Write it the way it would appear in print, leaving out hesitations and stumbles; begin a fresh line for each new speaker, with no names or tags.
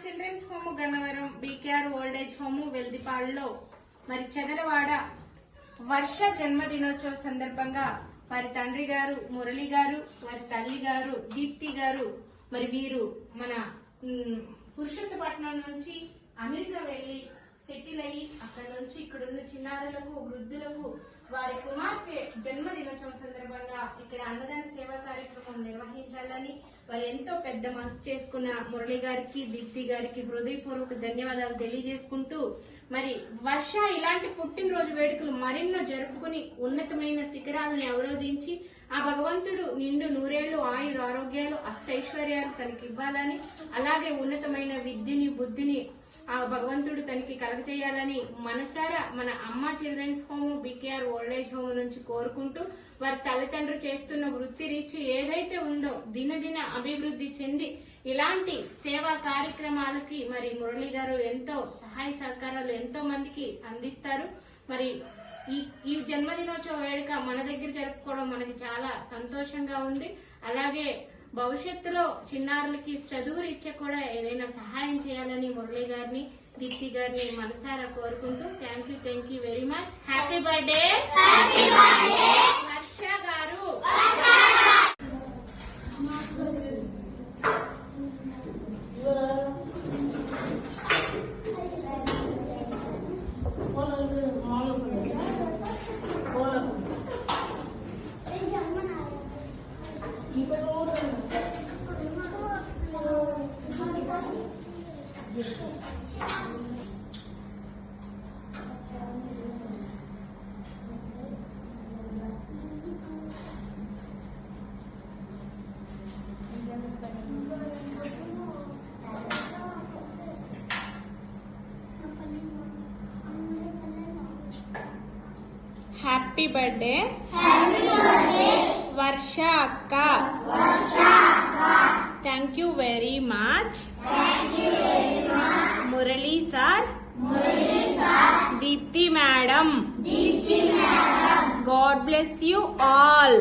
Children's home Gannavaram, BKR old age home వెల్దిపాడులో మరి చెదలవాడ వర్ష జన్మదినోత్సవ సందర్భంగా వారి తండ్రి గారు మురళి గారు, వారి తల్లి గారు దీప్తి గారు మరి వీరు మన పురుషోత్తపట్నం నుంచి అమెరికా వెళ్లి సెటిల్ అయ్యి అక్కడ నుంచి ఇక్కడున్న చిన్నారులకు వృద్ధులకు వారి కుమార్తె జన్మదినోత్సవం సందర్భంగా ఇక్కడ అన్నదాన సేవా కార్యక్రమం నిర్వహించాలని వారు ఎంతో పెద్ద మనసు చేసుకున్న మురళి గారికి దీప్తి గారికి హృదయపూర్వక ధన్యవాదాలు తెలియజేసుకుంటూ మరి వర్ష ఇలాంటి పుట్టినరోజు వేడుకలు మరెన్నో జరుపుకుని ఉన్నతమైన శిఖరాలను అవరోధించి ఆ భగవంతుడు నిండు నూరేళ్లు ఆయుర ఆరోగ్యాలు అష్టైశ్వర్యాలు తనకి ఇవ్వాలని, అలాగే ఉన్నతమైన విద్యని బుద్ధిని ఆ భగవంతుడు తనకి కలగజేయాలని మనసారా మన అమ్మ children's home, BKR old age home నుంచి కోరుకుంటూ వారి తల్లిదండ్రులు చేస్తున్న వృత్తి రీచి ఏదైతే ఉందో దినదిన అభివృద్ధి చెంది ఇలాంటి సేవా కార్యక్రమాలకి మరి మురళి గారు ఎంతో సహాయ సహకారాలు ఎంతో మందికి అందిస్తారు. మరి ఈ జన్మదినోత్సవ వేడుక మన దగ్గర జరుపుకోవడం మనకి చాలా సంతోషంగా ఉంది. అలాగే భవిష్యత్తులో చిన్నారులకి చదువు రీత్యా కూడా ఏదైనా సహాయం చేయాలని మురళి గారిని దీప్తి గారిని మనసారా కోరుకుంటూ thank you very much. Happy birthday Varsha garu. Happy birthday Varsha అక్క. Thank you very much Murali sir, Deepti madam. God bless you all.